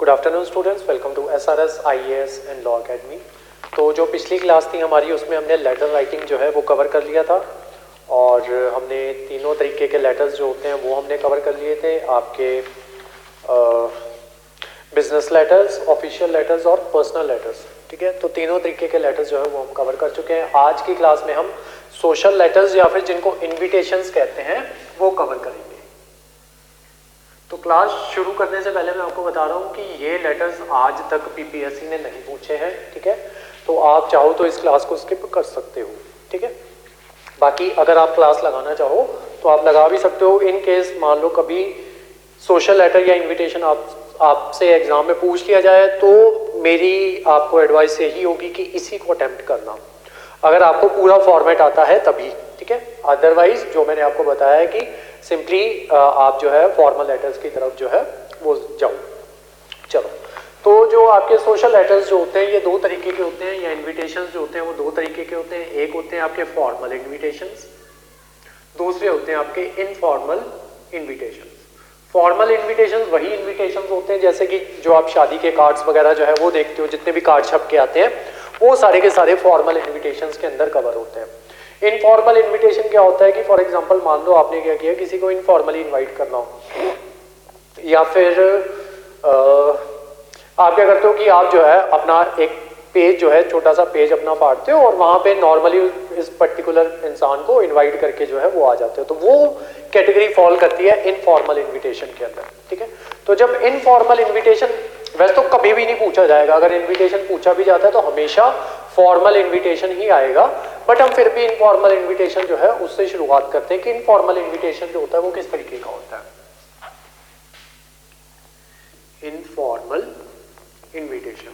Good afternoon students, welcome to SRS IAS and law academy. तो जो पिछली class थी हमारी उसमें हमने लेटर राइटिंग जो है वो कवर कर लिया था और हमने तीनों तरीके के लेटर्स जो होते हैं वो हमने कवर कर लिए थे, आपके बिजनेस लेटर्स, ऑफिशियल लेटर्स और पर्सनल लेटर्स। ठीक है, तो तीनों तरीके के लेटर्स जो है वो हम कवर कर चुके हैं। आज की क्लास में हम सोशल लेटर्स या फिर जिनको इन्विटेशंस कहते हैं वो कवर करेंगे। तो क्लास शुरू करने से पहले मैं आपको बता रहा हूँ कि ये लेटर्स आज तक PPSC ने नहीं पूछे हैं। ठीक है, तो आप चाहो तो इस क्लास को स्किप कर सकते हो। ठीक है, बाकी अगर आप क्लास लगाना चाहो तो आप लगा भी सकते हो। इन केस मान लो कभी सोशल लेटर या इन्विटेशन आपसे एग्जाम में पूछ लिया जाए तो मेरी आपको एडवाइस यही होगी कि इसी को अटेम्प्ट करना, अगर आपको पूरा फॉर्मेट आता है तभी। ठीक है, अदरवाइज जो मैंने आपको बताया है कि सिंपली आप जो है फॉर्मल लेटर्स की तरफ जो है वो जाओ। चलो, तो जो आपके सोशल लेटर्स जो होते हैं ये दो तरीके के होते हैं, या इन्विटेशंस जो होते हैं वो दो तरीके के होते हैं। एक होते हैं आपके फॉर्मल इन्विटेशंस, दूसरे होते हैं आपके इनफॉर्मल इन्विटेशंस। फॉर्मल इन्विटेशंस वही इन्विटेशंस होते हैं जैसे कि जो आप शादी के कार्ड्स वगैरह जो है वो देखते हो, जितने भी कार्ड छप के आते हैं वो सारे के सारे फॉर्मल इन्विटेशंस के अंदर कवर होते हैं। इनफॉर्मल इन्विटेशन क्या होता है कि फॉर एग्जांपल मान लो आपने क्या किया, किसी को इनफॉर्मली इनवाइट करना हो, या फिर आप क्या करते हो कि आप जो है अपना एक पेज जो है छोटा सा पेज अपना फाड़ते हो और वहां पे नॉर्मली इस पर्टिकुलर इंसान को इनवाइट करके जो है वो आ जाते हो, तो वो कैटेगरी फॉल करती है इनफॉर्मल इन्विटेशन के अंदर। ठीक है, तो जब इनफॉर्मल इन्विटेशन, वैसे तो कभी भी नहीं पूछा जाएगा, अगर इन्विटेशन पूछा भी जाता है तो हमेशा फॉर्मल इन्विटेशन ही आएगा, बट हम फिर भी इनफॉर्मल इन्विटेशन जो है उससे शुरुआत करते हैं कि इनफॉर्मल इन्विटेशन जो होता है वो किस तरीके का होता है। इनफॉर्मल इन्विटेशन,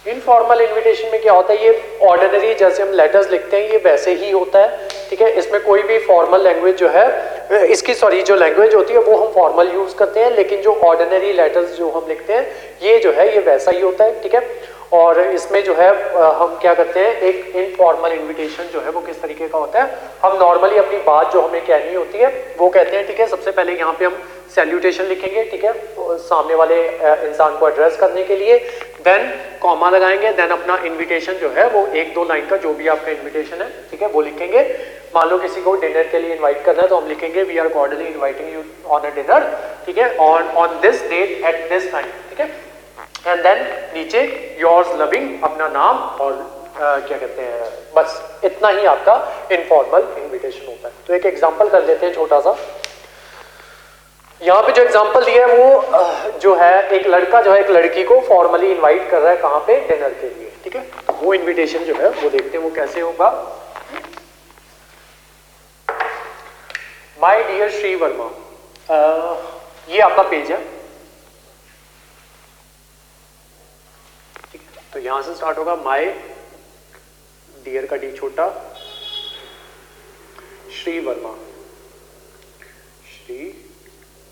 इनफॉर्मल इन्विटेशन में क्या होता है, ये ऑर्डिनरी जैसे हम लेटर्स लिखते हैं ये वैसे ही होता है। ठीक है, इसमें कोई भी फॉर्मल लैंग्वेज जो है इसकी जो लैंग्वेज होती है वो हम फॉर्मल यूज करते हैं, लेकिन जो ऑर्डिनरी लेटर्स जो हम लिखते हैं ये जो है ये वैसा ही होता है। ठीक है, और इसमें जो है हम क्या करते हैं, एक इनफॉर्मल इन्विटेशन जो है वो किस तरीके का होता है, हम नॉर्मली अपनी बात जो हमें कहनी होती है वो कहते हैं। ठीक है, सबसे पहले यहाँ पे हम सैल्यूटेशन लिखेंगे। ठीक है, सामने वाले इंसान को एड्रेस करने के लिए, देन कॉमा लगाएंगे, देन अपना इन्विटेशन जो है वो एक दो लाइन का जो भी आपका इन्विटेशन है, ठीक है, वो लिखेंगे। मान लो किसी को डिनर के लिए इनवाइट करना है तो हम लिखेंगे we are cordially inviting you on a dinner. ठीक है, on this date at this time. ठीक है, एंड देन नीचे योर्स लविंग अपना नाम और क्या कहते हैं, बस इतना ही आपका इनफॉर्मल इन्विटेशन होता है। तो एक एग्जांपल कर लेते हैं छोटा सा। यहाँ पे जो एग्जांपल दिया है वो जो है एक लड़का जो है एक लड़की को फॉर्मली इनवाइट कर रहा है कहाँ पे, डिनर के लिए। ठीक है, तो वो इन्विटेशन जो है वो देखते हैं वो कैसे होगा। माय डियर श्री वर्मा, ये आपका पेज है। तो यहां से स्टार्ट होगा माय डियर का डी छोटा, श्री वर्मा, श्री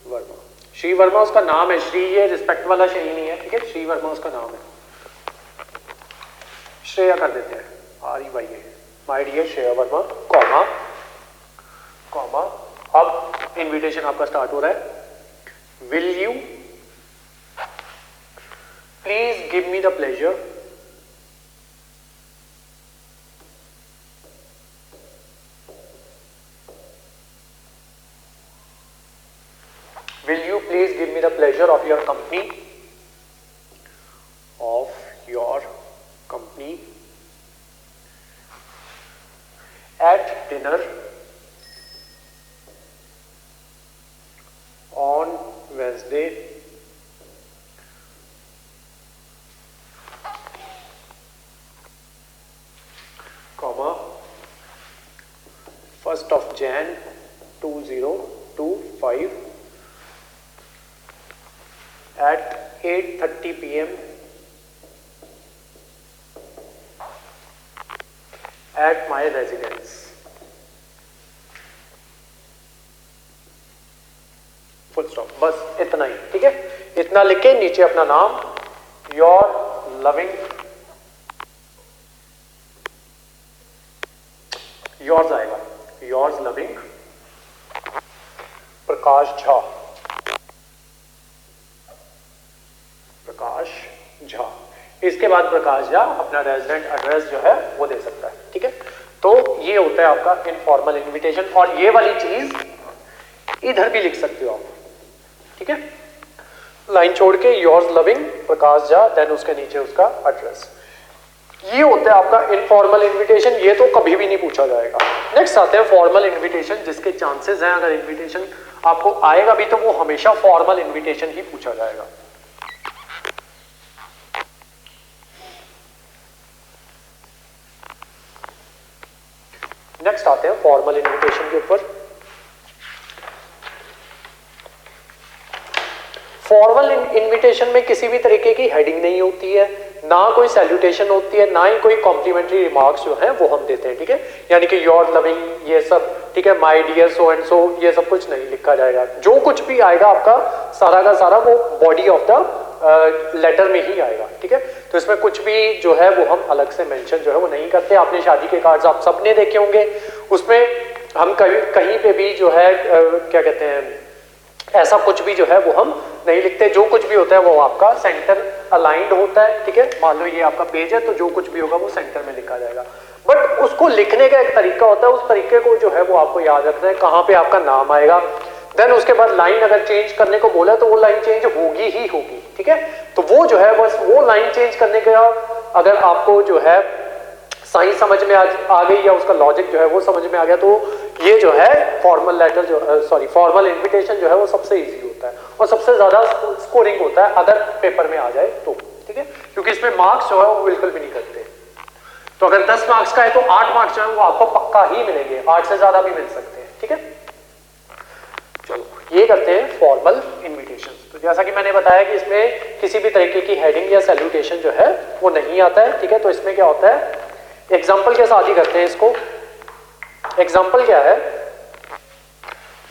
वर्मा, श्री वर्मा उसका नाम है, श्री ये रिस्पेक्ट वाला श्री नहीं है। ठीक है, श्री वर्मा उसका नाम है, श्रेया कर देते हैं, REY। My dear Shreya Verma, comma comma, अब इन्विटेशन आपका स्टार्ट हो रहा है। Will you please give me the pleasure will you please give me the pleasure of your company at dinner on Wednesday comma 1st of Jan 2025 at 8:30 PM at my residence। Full stop, बस इतना ही। ठीक है, इतना लिख के नीचे अपना नाम, योर लविंग, योर्स आएगा, योर्स लविंग प्रकाश झा। झा। इसके बाद प्रकाश झा अपना रेजिडेंट एड्रेस जो है वो दे सकता है, ठीक है। तो ये होता है आपका इनफॉर्मल इनविटेशन, और ये वाली चीज इधर भी लिख सकते हो आप, ठीक है। लाइन छोड़ के yours loving Prakash Jha, then उसके नीचे उसका एड्रेस। ये होता है आपका इनफॉर्मल इनविटेशन, ये तो कभी भी नहीं पूछा जाएगा। नेक्स्ट आते हैं फॉर्मल इनविटेशन, जिसके चांसेस हैं अगर इनविटेशन आपको आएगा भी तो वो हमेशा फॉर्मल इनविटेशन ही पूछा जाएगा। नेक्स्ट आते हैं फॉर्मल इनविटेशन के ऊपर। फॉर्मल इनविटेशन में किसी भी तरीके की हेडिंग नहीं होती है, ना कोई सैल्यूटेशन होती है, ना ही कोई कॉम्प्लीमेंट्री रिमार्क्स जो हैं वो हम देते हैं, ठीक है। यानी कि योर लविंग ये सब, ठीक है, my dear so and so, ये सब कुछ नहीं लिखा जाएगा। जो कुछ भी आएगा आपका सारा का सारा वो बॉडी ऑफ द लेटर में ही आएगा, ठीक है। तो इसमें कुछ भी जो है वो हम अलग से मेंशन जो है वो नहीं करते। आपने शादी के कार्ड्स आप सबने देखे होंगे, उसमें हम कहीं पे भी जो है क्या कहते हैं, ऐसा कुछ भी जो है वो हम नहीं लिखते। जो कुछ भी होता है वो आपका सेंटर अलाइंड होता है, ठीक है। मान लो ये आपका पेज है तो जो कुछ भी होगा वो सेंटर में लिखा जाएगा। बट उसको लिखने का एक तरीका होता है, उस तरीके को जो है वो आपको याद रखना है, कहाँ पे आपका नाम आएगा। देन उसके बाद लाइन अगर चेंज करने को बोला तो वो लाइन चेंज होगी ही होगी, ठीक है। तो वो जो है बस वो लाइन चेंज करने का अगर आपको जो है साइंस समझ में आ गई या उसका लॉजिक जो है वो समझ में आ गया, तो ये जो है फॉर्मल लेटर जो फॉर्मल इनविटेशन जो है वो सबसे इजी होता है और सबसे ज्यादा स्कोरिंग होता है अगर पेपर में आ जाए तो, ठीक है। क्योंकि इसमें मार्क्स जो है वो बिल्कुल भी नहीं करते। तो अगर 10 मार्क्स का है तो 8 मार्क्स जो है वो आपको पक्का ही मिलेंगे, 8 से ज्यादा भी मिल सकते हैं, ठीक है। चलो ये करते हैं फॉर्मल इनविटेशन। तो जैसा कि मैंने बताया कि इसमें किसी भी तरीके की हेडिंग या सैल्यूटेशन जो है वो नहीं आता है, ठीक है। तो इसमें क्या होता है, एग्जाम्पल के साथ ही करते हैं इसको। एग्जाम्पल क्या है,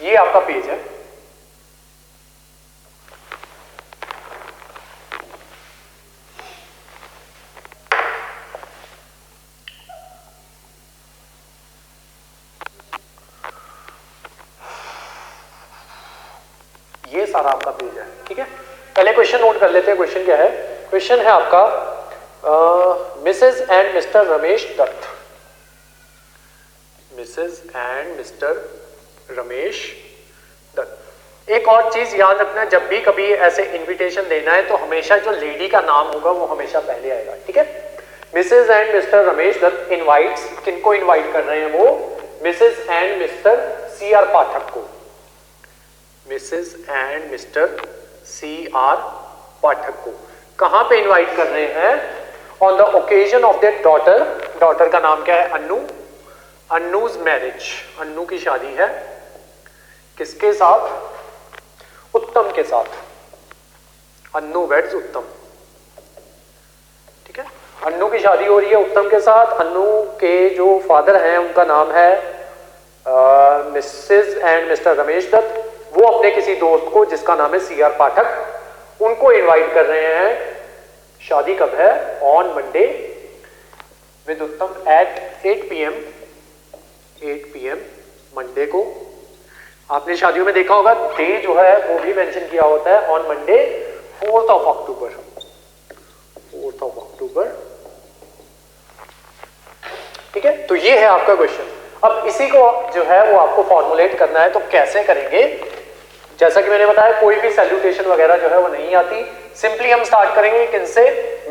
ये आपका पेज है, ये सारा आपका पेज है, ठीक है। पहले क्वेश्चन नोट कर लेते हैं। क्वेश्चन क्या है, क्वेश्चन है आपका Mrs and Mr Ramesh Dutt. Mrs and Mr Ramesh Dutt. एक और चीज याद रखना, जब भी कभी ऐसे इनविटेशन देना है तो हमेशा जो लेडी का नाम होगा वो हमेशा पहले आएगा, ठीक है। Mrs and Mr Ramesh Dutt invites, किनको इनवाइट कर रहे हैं वो, Mrs and Mr C R Pathak को। Mrs and Mr C R Pathak को कहां पे इनवाइट कर रहे हैं, on the occasion of their daughter. Daughter का नाम क्या है, अन्नू। अन्नूज मैरिज, अन्नू की शादी है, किसके साथ, उत्तम के साथ। अन्नू वेड्स उत्तम, ठीक है। अन्नू की शादी हो रही है उत्तम के साथ। अन्नू के जो फादर हैं उनका नाम है Mrs and Mr Ramesh Dutt. वो अपने किसी दोस्त को जिसका नाम है सी आर पाठक, उनको इनवाइट कर रहे हैं। शादी कब है, ऑन मंडे विद उत्तम एट 8 PM मंडे को। आपने शादियों में देखा होगा डे जो है वो भी मेंशन किया होता है, on Monday 4th of October। 4th of October, ठीक है। तो ये है आपका क्वेश्चन। अब इसी को जो है वो आपको फॉर्मुलेट करना है, तो कैसे करेंगे। जैसा कि मैंने बताया कोई भी सैल्यूटेशन वगैरह जो है वो नहीं आती। सिंपली हम स्टार्ट करेंगे किनसे,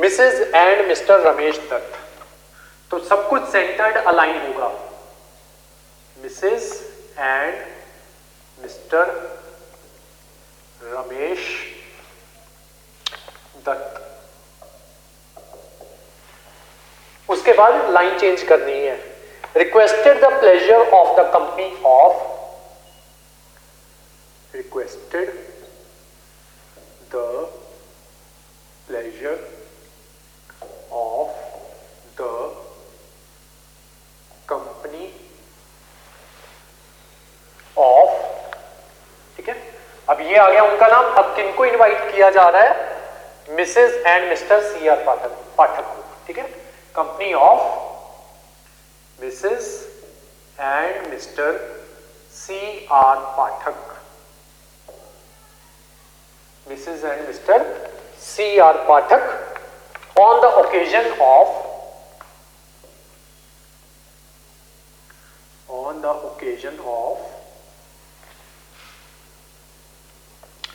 Mrs and Mr Ramesh Dutt. तो सब कुछ सेंटर्ड अलाइन होगा, Mrs and Mr Ramesh Dutt. उसके बाद लाइन चेंज करनी है, requested the pleasure of the company of, requested the pleasure of the company of, ठीक है। अब ये आ गया उनका नाम। अब किनको इनवाइट किया जा रहा है, Mrs and Mr C R Pathak को, ठीक है। Company of Mrs and Mr C R Pathak, Mrs and Mr C R Pathak occasion of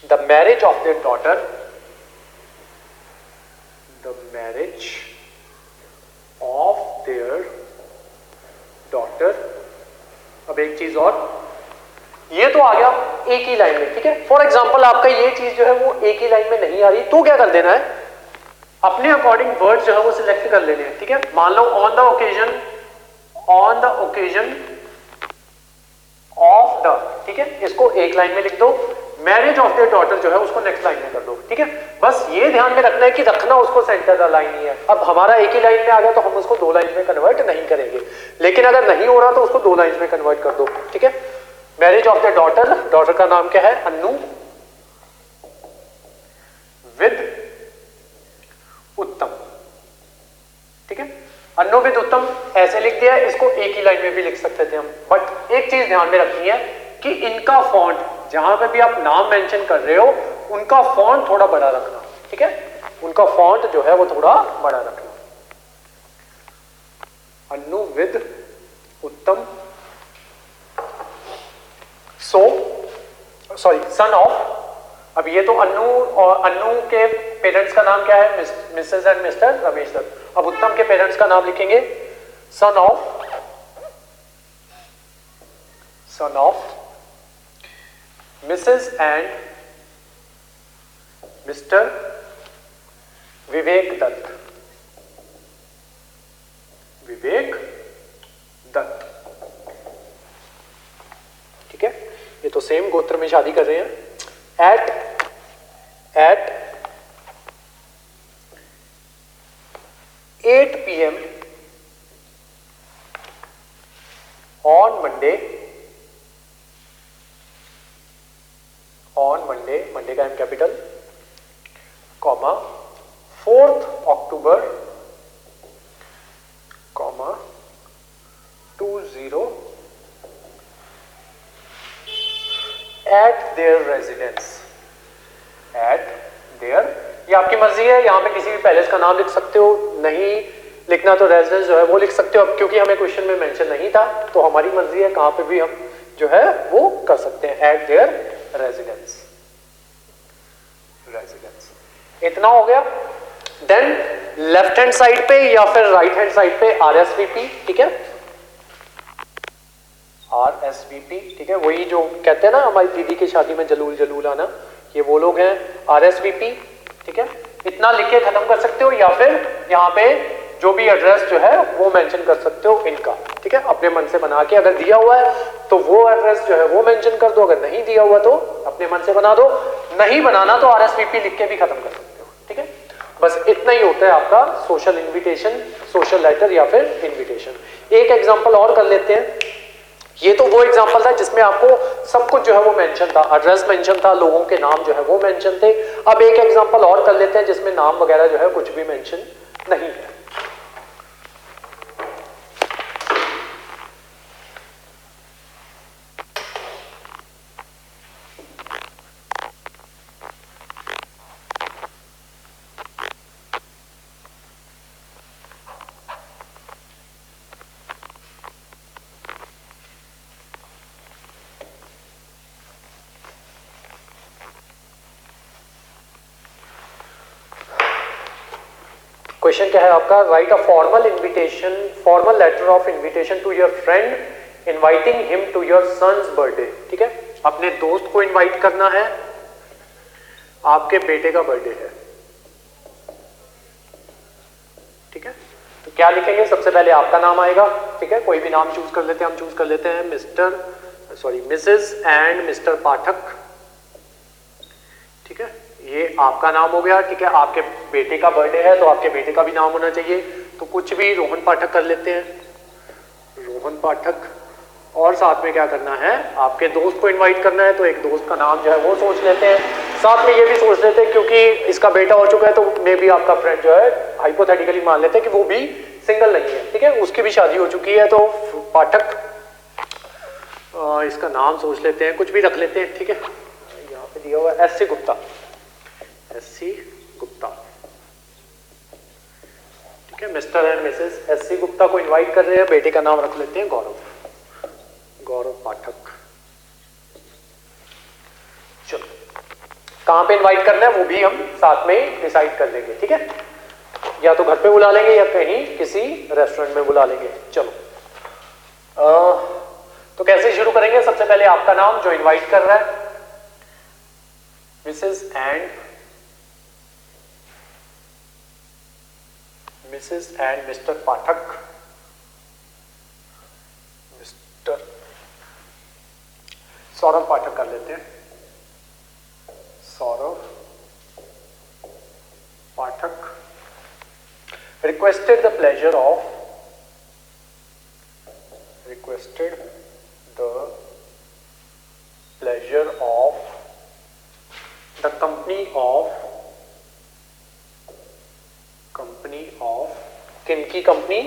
the marriage of their daughter, अब एक चीज और, ये तो आ गया एक ही लाइन में, ठीक है। फॉर एग्जाम्पल आपका ये चीज जो है वो एक ही लाइन में नहीं आ रही, तो क्या कर देना है, अपने अकॉर्डिंग वर्ड जो है वो सिलेक्ट कर लेने हैं, ठीक है। मान लो on the occasion of the, ठीक है, इसको एक लाइन में लिख दो। मैरिज ऑफ देयर डॉटर जो है उसको नेक्स्ट लाइन में कर दो, ठीक है। बस ये ध्यान में रखना है कि रखना उसको सेंटर द लाइन ही है। अब हमारा एक ही लाइन में आ गया तो हम उसको दो लाइन में कन्वर्ट नहीं करेंगे, लेकिन अगर नहीं हो रहा तो उसको दो लाइन में कन्वर्ट कर दो, ठीक है। मैरिज ऑफ द डॉटर का नाम क्या है, अन्नू, विद उत्तम, ठीक है। अन्नू विद उत्तम ऐसे लिख दिया, इसको एक ही लाइन में भी लिख सकते थे हम, बट एक चीज ध्यान में रखनी है कि इनका फॉन्ट, जहां पे भी आप नाम मेंशन कर रहे हो उनका फॉन्ट थोड़ा बड़ा रखना, ठीक है। उनका फॉन्ट जो है वो थोड़ा बड़ा रखना। अन्नू विद उत्तम, सन ऑफ, अब ये तो अन्नू, और अन्नू के पेरेंट्स का नाम क्या है, Mrs and Mr Ramesh Dutt. अब उत्तम के पेरेंट्स का नाम लिखेंगे son of Mrs and Mr Vivek Dutt, ठीक है। ये तो सेम गोत्र में शादी कर रहे हैं। एट 8 PM on Monday का M capital, comma 4th October, comma 20 at their residence, ये आपकी मर्जी है, यहां पे किसी भी पैलेस का नाम लिख सकते हो, नहीं लिखना तो रेजिडेंस जो है वो लिख सकते हो। अब क्योंकि हमें क्वेश्चन में मेंशन नहीं था तो हमारी मर्जी है, कहां पे भी हम जो है वो कर सकते हैं, एट देयर रेजिडेंस। इतना हो गया। देन लेफ्ट हैंड साइड पे या फिर राइट हैंड साइड पे RSVP, ठीक है, RSVP, ठीक है, वही जो कहते हैं ना हमारी दीदी की शादी में जलूल आना, ये वो लोग हैं RSVP, ठीक है। इतना लिख के खत्म कर सकते हो, या फिर यहाँ पे जो भी एड्रेस जो है वो मेंशन कर सकते हो इनका, ठीक है, अपने मन से बना के। अगर दिया हुआ है तो वो एड्रेस जो है वो मेंशन कर दो, अगर नहीं दिया हुआ तो अपने मन से बना दो, नहीं बनाना तो RSVP लिख के भी खत्म कर सकते हो, ठीक है। बस इतना ही होता है आपका सोशल इन्विटेशन, सोशल लेटर या फिर इन्विटेशन। एक एग्जांपल और कर लेते हैं। ये तो वो एग्जांपल था जिसमें आपको सब कुछ जो है वो मेंशन था, एड्रेस मेंशन था, लोगों के नाम जो है वो मेंशन थे। अब एक एग्जांपल और कर लेते हैं जिसमें नाम वगैरह जो है कुछ भी मेंशन नहीं है। क्वेश्चन क्या है आपका, write a formal letter of invitation to your friend inviting him to your son's birthday, ठीक है। अपने दोस्त को इनवाइट करना है, आपके बेटे का बर्थडे है, ठीक है। तो क्या लिखेंगे, सबसे पहले आपका नाम आएगा, ठीक है, कोई भी नाम चूज कर लेते हैं, हम चूज कर लेते हैं मिसेस एंड मिस्टर पाठक, ठीक है, ये आपका नाम हो गया, ठीक है। आपके बेटे का बर्थडे है तो आपके बेटे का भी नाम होना चाहिए, तो कुछ भी रोहन पाठक कर लेते हैं, रोहन पाठक। और साथ में क्या करना है, आपके दोस्त को इनवाइट करना है तो एक दोस्त का नाम जो है वो सोच लेते हैं। साथ में ये भी सोच लेते हैं क्योंकि इसका बेटा हो चुका है तो मे भी आपका फ्रेंड जो है हाइपोथेटिकली मान लेते हैं कि वो भी सिंगल नहीं है, ठीक है, उसकी भी शादी हो चुकी है, तो पाठक इसका नाम सोच लेते हैं, कुछ भी रख लेते हैं, ठीक है। यहाँ पे दिया हुआ है SC गुप्ता, ठीक है, mister and Mrs SC. Gupta को इनवाइट कर रहे हैं, बेटे का नाम रख लेते हैं गौरव, गौरव पाठक। चलो, कहां पे इनवाइट करना है वो भी हम साथ में डिसाइड कर लेंगे, ठीक है, या तो घर पे बुला लेंगे या कहीं किसी रेस्टोरेंट में बुला लेंगे। चलो, तो कैसे शुरू करेंगे? सबसे पहले आपका नाम जो इनवाइट कर रहा है, Mrs and Mr Pathak, Mr Saurabh Pathak कर लेते हैं, Saurabh Pathak requested the pleasure of the company of किनकी company?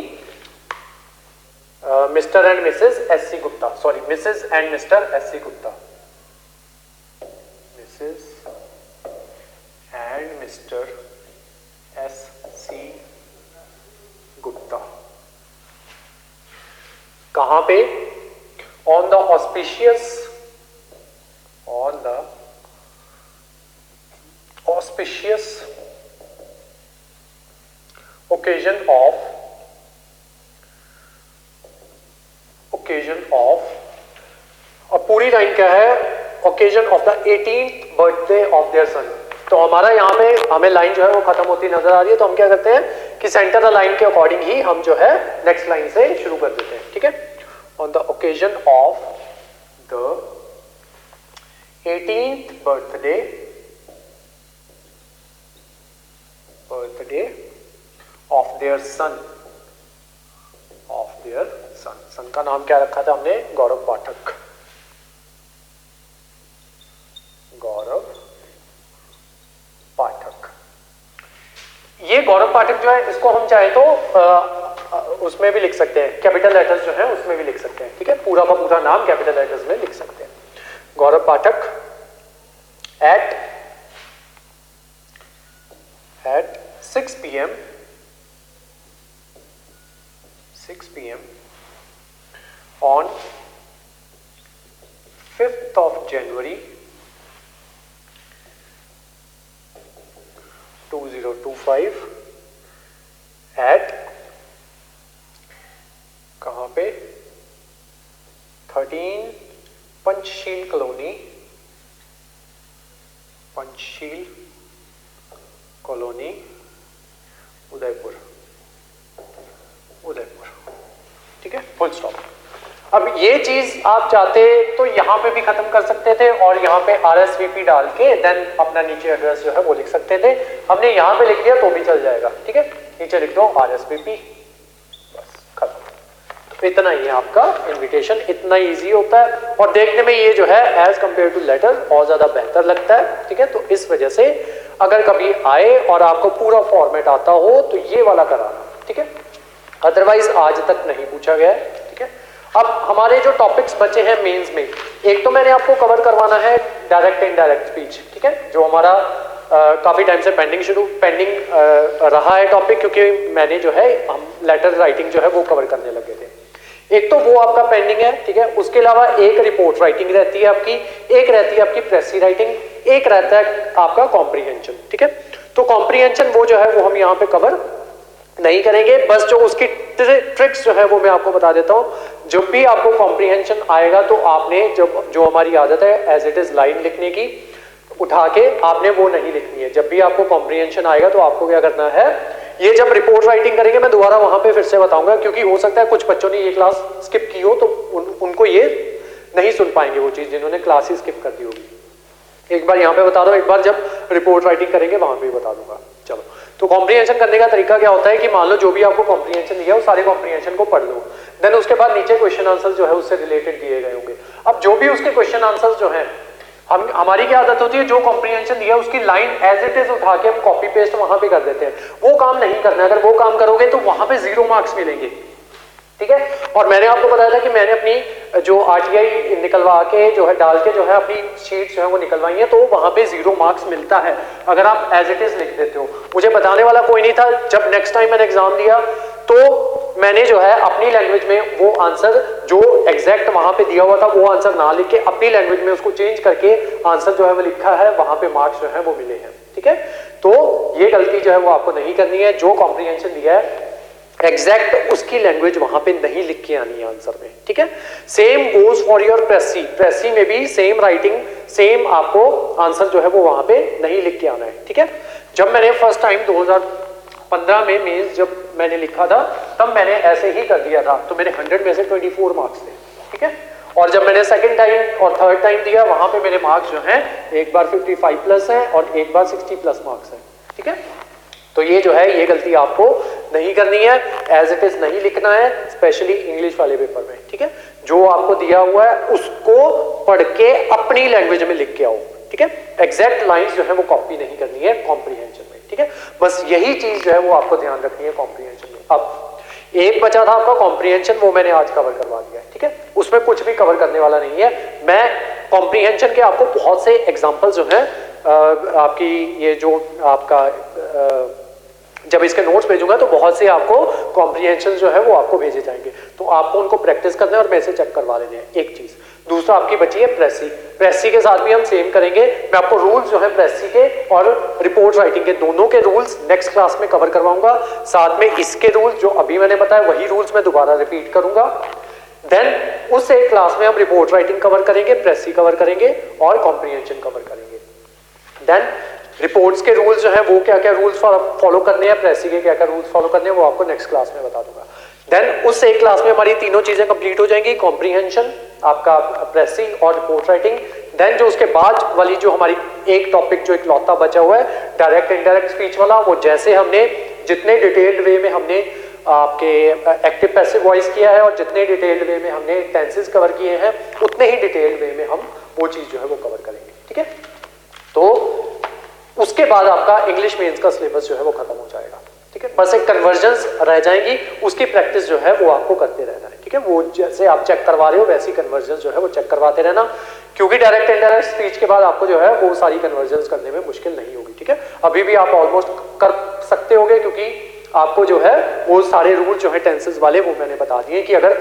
Mr and Mrs SC. Gupta, sorry Mrs and Mr SC. Gupta, Mrs and Mr SC. Gupta. कहां पे? On the auspicious occasion of और पूरी लाइन क्या है? occasion of the 18th birthday of their son। तो हमारा यहाँ पे हमें लाइन जो है वो खत्म होती नजर आ रही है, तो हम क्या करते हैं कि सेंटर द लाइन के अकॉर्डिंग ही हम जो है नेक्स्ट लाइन से शुरू कर देते हैं, ठीक है। On the occasion of the 18th birthday of their son, son का नाम क्या रखा था हमने? गौरव पाठक, गौरव पाठक। ये गौरव पाठक जो है इसको हम चाहे तो उसमें भी लिख सकते हैं, कैपिटल लेटर्स जो है उसमें भी लिख सकते हैं, ठीक है, पूरा का पूरा नाम कैपिटल लेटर्स में लिख सकते हैं। गौरव पाठक at 6 p.m. on 5th of January 2025 at कहाँ पे? 13 पंचशील कॉलोनी उदयपुर, ठीक है, फुल स्टॉप। अब ये चीज आप चाहते तो यहां पे भी खत्म कर सकते थे और यहां पे RSVP डाल के देन अपना नीचे एड्रेस जो है वो लिख सकते थे। हमने यहां पे लिख दिया तो भी चल जाएगा, ठीक है, नीचे लिख दो RSVP, बस खत्म। तो इतना ही है आपका इनविटेशन, इतना इजी होता है और देखने में ये जो है एज कंपेयर टू लेटर और ज्यादा बेहतर लगता है, ठीक है। तो इस वजह से अगर कभी आए और आपको पूरा फॉर्मेट आता हो तो ये वाला कराना, ठीक है, अदरवाइज आज तक नहीं पूछा गया है, ठीक है। अब हमारे जो टॉपिक्स बचे हैं मेंस में, एक तो मैंने आपको कवर करवाना है डायरेक्ट इनडायरेक्ट स्पीच, ठीक है, जो हमारा काफी टाइम से पेंडिंग रहा है टॉपिक, क्योंकि मैंने जो है हम लेटर राइटिंग जो है वो कवर करने लगे थे। एक तो वो आपका पेंडिंग है, ठीक है, उसके अलावा एक रिपोर्ट राइटिंग रहती है आपकी, एक रहती है आपकी प्रेसी राइटिंग, एक रहता है आपका कॉम्प्रीहेंशन, ठीक है। तो कॉम्प्रीहेंशन वो जो है वो हम यहाँ पे कवर नहीं करेंगे, बस जो उसकी ट्रिक्स जो है वो मैं आपको बता देता हूँ। जब भी आपको कॉम्प्रीहेंशन आएगा तो आपने जो हमारी आदत है एज इट इज लाइन लिखने की, उठा के आपने वो नहीं लिखनी है। जब भी आपको कॉम्प्रीहेंशन आएगा तो आपको क्या करना है, ये जब रिपोर्ट राइटिंग करेंगे मैं दोबारा वहां पे फिर से बताऊंगा, क्योंकि हो सकता है कुछ बच्चों ने ये क्लास स्किप की हो तो उनको ये नहीं सुन पाएंगे वो चीज जिन्होंने क्लास ही स्किप कर दी होगी। एक बार यहाँ पे बता दो, एक बार जब रिपोर्ट राइटिंग करेंगे वहां पे बता दूंगा। चलो, तो कॉम्प्रीहेंशन करने का तरीका क्या होता है कि मान लो जो भी आपको कॉम्प्रीहेंशन दिया वो सारे कॉम्प्रीहेंशन को पढ़ लो, देन उसके बाद नीचे क्वेश्चन आंसर जो है उससे रिलेटेड दिए गए होंगे। अब जो भी उसके क्वेश्चन आंसर जो है, हमारी क्या आदत होती है, जो कॉम्प्रीहेंशन दिया उसकी लाइन एज इट इज उठा के हम कॉपी पेस्ट वहां पे कर देते हैं। वो काम नहीं करना है, अगर वो काम करोगे तो वहां पे 0 मार्क्स मिलेंगे, ठीक है। और मैंने आपको बताया था कि मैंने अपनी जो आरटीआई निकलवा के जो है डाल के जो है अपनी शीट जो है वो निकलवाई है, तो वहां पे 0 मार्क्स मिलता है अगर आप एज इट इज लिख देते हो। मुझे बताने वाला कोई नहीं था। जब नेक्स्ट टाइम मैंने एग्जाम दिया तो मैंने जो है अपनी लैंग्वेज में वो आंसर जो एग्जैक्ट वहां पे दिया हुआ था वो आंसर ना लिख के अपनी लैंग्वेज में उसको चेंज करके आंसर जो है वो लिखा है, वहां पे मार्क्स जो है वो मिले हैं। ठीक है, तो ये गलती जो है वो आपको नहीं करनी है। जो कॉम्प्रिहेंशन दिया है एग्जैक्ट उसकी लैंग्वेज वहां पे नहीं लिख के आनी है आंसर में। ठीक है, सेम गोज फॉर योर प्रेसी। प्रेसी में भी सेम राइटिंग, सेम आपको आंसर जो है वो वहां पे नहीं लिख के आना है। ठीक है, जब मैंने फर्स्ट टाइम 2015 में मेंस जब मैंने लिखा था तब मैंने ऐसे ही कर दिया था, तो मेरे 100 में से 24 मार्क्स थे। ठीक है, और जब मैंने सेकंड टाइम और थर्ड टाइम दिया वहां पे मेरे मार्क्स जो हैं एक बार 55 प्लस है और एक बार 60 प्लस मार्क्स है। ठीक है, तो ये जो है ये गलती आपको नहीं करनी है, एज इट इज नहीं लिखना है, स्पेशली इंग्लिश वाले पेपर में। ठीक है, जो आपको दिया हुआ है उसको पढ़ के अपनी लैंग्वेज में लिख के आओ। ठीक है, एग्जैक्ट लाइंस जो है वो कॉपी नहीं करनी है कॉम्प्रिहेंशन में। ठीक है, बस यही चीज जो है वो आपको ध्यान रखनी है कॉम्प्रिहेंशन में। अब एक बचा था आपका कॉम्प्रिहेंशन, वो मैंने आज कवर करवा दिया है। ठीक है, उसमें कुछ भी कवर करने वाला नहीं है। मैं कॉम्प्रिहेंशन के आपको बहुत से एग्जाम्पल जो है आपकी ये जो आपका जब इसके नोट्स भेजूंगा तो बहुत से आपको कॉम्प्रिहेंशन जो है वो आपको भेजे जाएंगे, तो आपको उनको प्रैक्टिस करना है और मैं से चेक करवा लेने हैं। एक चीज, दूसरा आपकी बची है प्रेसी। प्रेसी के साथ भी हम सेम करेंगे। मैं आपको रूल्स जो है प्रेसी के और रिपोर्ट राइटिंग के दोनों के रूल्स नेक्स्ट क्लास में कवर करवाऊंगा। साथ में इसके रूल्स जो अभी मैंने बताया वही रूल्स मैं दोबारा रिपीट करूंगा। देन उस एक क्लास में हम रिपोर्ट राइटिंग कवर करेंगे, प्रेसी कवर करेंगे और कॉम्प्रिहेंशन कवर करेंगे। देन रिपोर्ट्स के रूल्स जो है वो क्या क्या रूल्स फॉलो करने हैं, प्रेसी के क्या क्या रूल्स फॉलो करने हैं वो आपको नेक्स्ट क्लास में बता दूंगा। देन उस एक क्लास में हमारी तीनों चीजें कंप्लीट हो जाएंगी, कॉम्प्रिहेंशन, आपका प्रेसी और रिपोर्ट राइटिंग। देन जो उसके बाद वाली जो हमारी एक टॉपिक जो इकलौता बचा हुआ है डायरेक्ट इनडायरेक्ट स्पीच वाला, वो जैसे हमने जितने डिटेल्ड वे में हमने आपके एक्टिव पैसिव वॉइस किया है और जितने डिटेल्ड वे में हमने टेंसेस कवर किए हैं उतने ही डिटेल्ड वे में हम वो चीज जो है वो कवर करेंगे। ठीक है, तो उसके बाद आपका इंग्लिश मेंस का सिलेबस जो है वो खत्म हो जाएगा। ठीक है, बस एक कन्वर्जन्स रह जाएंगी, उसकी प्रैक्टिस जो है वो आपको करते रहना है। ठीक है, वो जैसे आप चेक करवा रहे हो वैसी कन्वर्जन्स जो है वो चेक करवाते रहना, क्योंकि डायरेक्ट इनडायरेक्ट स्पीच के बाद आपको जो है वो सारी कन्वर्जन्स करने में मुश्किल नहीं होगी। ठीक है, अभी भी आप ऑलमोस्ट कर सकते होगे, क्योंकि आपको जो है वो सारे रूल जो है टेंसेस वाले वो मैंने बता दिए कि अगर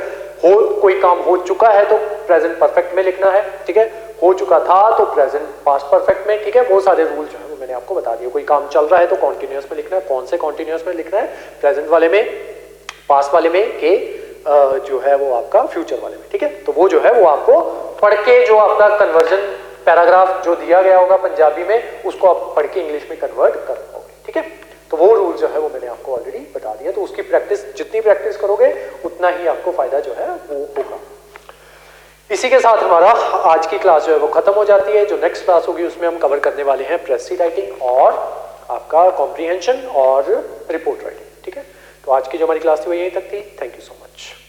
हो कोई काम हो चुका है तो प्रेजेंट परफेक्ट में लिखना है। ठीक है, हो चुका था तो प्रेजेंट पास्ट परफेक्ट में। ठीक है, वो सारे रूल जो है वो मैंने आपको बता दिए। कोई काम चल रहा है तो कॉन्टिन्यूअस में लिखना है, कौन से कॉन्टिन्यूअस में लिखना है, प्रेजेंट वाले में, पास्ट वाले में, के जो है वो आपका फ्यूचर वाले में। ठीक है, तो वो जो है वो आपको पढ़ के जो आपका कन्वर्जन पैराग्राफ जो दिया गया होगा पंजाबी में उसको आप पढ़ के इंग्लिश में कन्वर्ट कर पाओगे। ठीक है, तो वो रूल जो है वो मैंने आपको ऑलरेडी बता दिया, तो उसकी प्रैक्टिस जितनी प्रैक्टिस करोगे उतना ही आपको फायदा जो है वो होगा। इसी के साथ हमारा आज की क्लास जो है वो खत्म हो जाती है। जो नेक्स्ट क्लास होगी उसमें हम कवर करने वाले हैं प्रेसी राइटिंग और आपका कॉम्प्रिहेंशन और रिपोर्ट राइटिंग। ठीक है, तो आज की जो हमारी क्लास थी वो यहीं तक थी। Thank you so much.